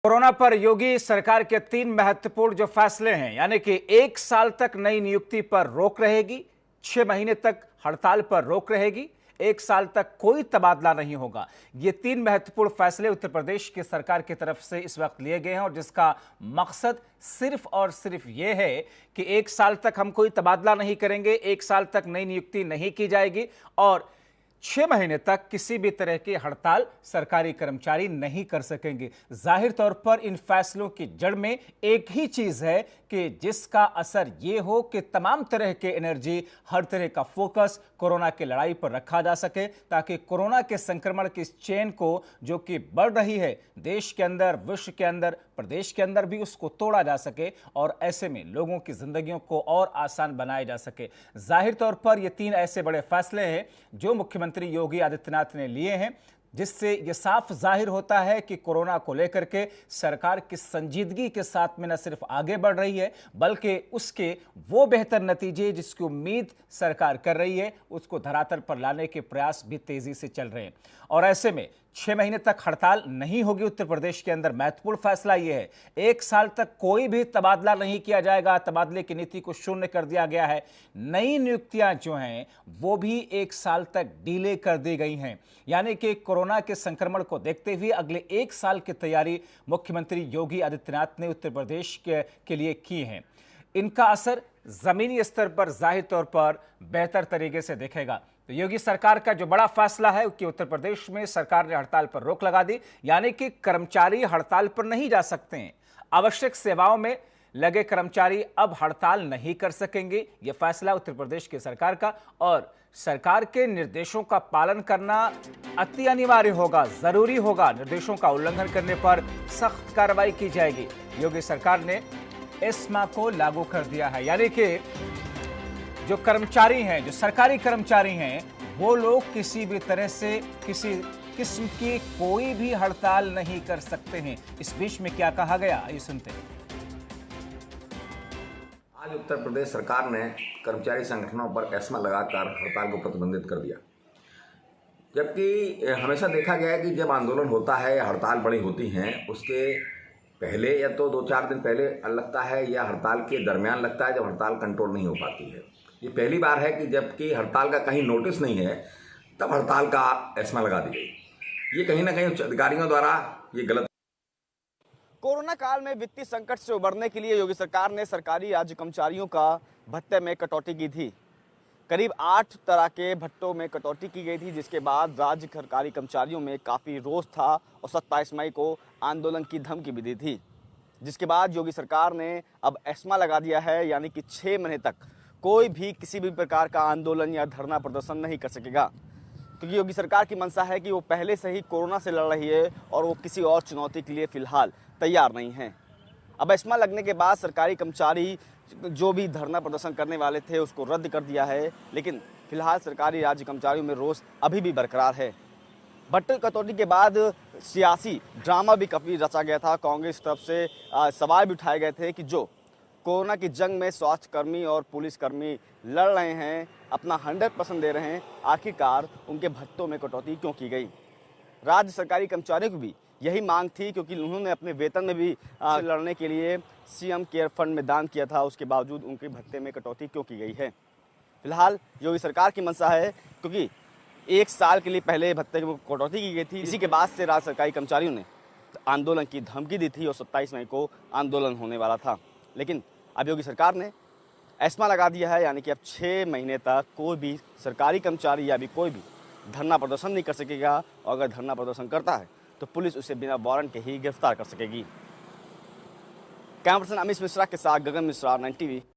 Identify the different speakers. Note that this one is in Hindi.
Speaker 1: कोरोना पर योगी सरकार के 3 महत्वपूर्ण जो फैसले हैं, यानी कि 1 साल तक नई नियुक्ति पर रोक रहेगी, 6 महीने तक हड़ताल पर रोक रहेगी, 1 साल तक कोई तबादला नहीं होगा। ये 3 महत्वपूर्ण फैसले उत्तर प्रदेश की सरकार की तरफ से इस वक्त लिए गए हैं और जिसका मकसद सिर्फ और सिर्फ ये है कि 1 साल तक हम कोई तबादला नहीं करेंगे, 1 साल तक नई नियुक्ति नहीं की जाएगी और 6 महीने तक किसी भी तरह की हड़ताल सरकारी कर्मचारी नहीं कर सकेंगे। जाहिर तौर पर इन फैसलों की जड़ में एक ही चीज है कि जिसका असर यह हो कि तमाम तरह के एनर्जी, हर तरह का फोकस कोरोना की लड़ाई पर रखा जा सके, ताकि कोरोना के संक्रमण की इस चेन को जो कि बढ़ रही है देश के अंदर, विश्व के अंदर, प्रदेश के अंदर भी, उसको तोड़ा जा सके और ऐसे में लोगों की जिंदगियों को और आसान बनाया जा सके। जाहिर तौर पर ये 3 ऐसे बड़े फैसले हैं जो मुख्यमंत्री योगी आदित्यनाथ ने लिए हैं, जिससे यह साफ जाहिर होता है कि कोरोना को लेकर के सरकार की संजीदगी के साथ में न सिर्फ आगे बढ़ रही है, बल्कि उसके वो बेहतर नतीजे जिसकी उम्मीद सरकार कर रही है, उसको धरातल पर लाने के प्रयास भी तेजी से चल रहे हैं। और ऐसे में 6 महीने तक हड़ताल नहीं होगी उत्तर प्रदेश के अंदर। महत्वपूर्ण फैसला यह है, 1 साल तक कोई भी तबादला नहीं किया जाएगा। तबादले की नीति को शून्य कर दिया गया है। नई नियुक्तियां जो हैं वो भी 1 साल तक डिले कर दी गई हैं, यानी कि कोरोना के संक्रमण को देखते हुए अगले 1 साल की तैयारी मुख्यमंत्री योगी आदित्यनाथ ने उत्तर प्रदेश के लिए की है। इनका असर जमीनी स्तर पर जाहिर तौर पर बेहतर तरीके से दिखेगा। तो योगी सरकार का जो बड़ा फैसला है कि उत्तर प्रदेश में सरकार ने हड़ताल पर रोक लगा दी, यानी कि कर्मचारी हड़ताल पर नहीं जा सकते हैं। आवश्यक सेवाओं में लगे कर्मचारी अब हड़ताल नहीं कर सकेंगे। यह फैसला उत्तर प्रदेश की सरकार का, और सरकार के निर्देशों का पालन करना अति अनिवार्य होगा, जरूरी होगा। निर्देशों का उल्लंघन करने पर सख्त कार्रवाई की जाएगी। योगी सरकार ने एस्मा को लागू कर दिया है, यानी कि जो कर्मचारी हैं, जो सरकारी कर्मचारी हैं, वो लोग किसी भी तरह से किसी किस्म की कोई भी हड़ताल नहीं कर सकते हैं। इस बीच में क्या कहा गया, आइए सुनते हैं।
Speaker 2: आज उत्तर प्रदेश सरकार ने कर्मचारी संगठनों पर एस्मा लगाकर हड़ताल को प्रतिबंधित कर दिया, जबकि हमेशा देखा गया है कि जब आंदोलन होता है या हड़ताल बड़ी होती हैं, उसके पहले या तो 2-4 दिन पहले लगता है या हड़ताल के दरमियान लगता है, जब हड़ताल कंट्रोल नहीं हो पाती है। ये पहली बार है कि जबकि हड़ताल का कहीं नोटिस नहीं है तब हड़ताल का एस्मा लगा दी गई। ये कहीं ना कहीं उच्च अधिकारियों द्वारा ये गलत।
Speaker 3: कोरोना काल में वित्तीय संकट से उबरने के लिए योगी सरकार ने सरकारी राज्य कर्मचारियों का भत्ते में कटौती की थी। करीब 8 तरह के भत्तों में कटौती की गई थी, जिसके बाद राज्य सरकारी कर्मचारियों में काफ़ी रोष था और 27 मई को आंदोलन की धमकी भी दी थी, जिसके बाद योगी सरकार ने अब एस्मा लगा दिया है, यानी कि 6 महीने तक कोई भी किसी भी प्रकार का आंदोलन या धरना प्रदर्शन नहीं कर सकेगा, क्योंकि योगी सरकार की मंशा है कि वो पहले से ही कोरोना से लड़ रही है और वो किसी और चुनौती के लिए फिलहाल तैयार नहीं हैं। अब एस्मा लगने के बाद सरकारी कर्मचारी जो भी धरना प्रदर्शन करने वाले थे उसको रद्द कर दिया है, लेकिन फिलहाल सरकारी राज्य कर्मचारियों में रोष अभी भी बरकरार है। भत्ते कटौती के बाद सियासी ड्रामा भी काफ़ी रचा गया था। कांग्रेस तरफ से सवाल भी उठाए गए थे कि जो कोरोना की जंग में स्वास्थ्यकर्मी और पुलिसकर्मी लड़ रहे हैं, अपना 100% दे रहे हैं, आखिरकार उनके भत्तों में कटौती क्यों की गई। राज्य सरकारी कर्मचारियों की भी यही मांग थी, क्योंकि उन्होंने अपने वेतन में भी लड़ने के लिए सीएम केयर फंड में दान किया था, उसके बावजूद उनके भत्ते में कटौती क्यों की गई है। फिलहाल योगी सरकार की मंशा है, क्योंकि 1 साल के लिए पहले भत्ते में कटौती की गई थी, इसी के बाद से राज्य सरकारी कर्मचारियों ने आंदोलन की धमकी दी थी और 27 मई को आंदोलन होने वाला था। लेकिन अब योगी सरकार ने एस्मा लगा दिया है, यानी कि अब 6 महीने तक कोई भी सरकारी कर्मचारी या भी कोई भी धरना प्रदर्शन नहीं कर सकेगा, और अगर धरना प्रदर्शन करता है तो पुलिस उसे बिना वारंट के ही गिरफ्तार कर सकेगी। कैमरा पर्सन अमित मिश्रा के साथ गगन मिश्रा, 9 टीवी।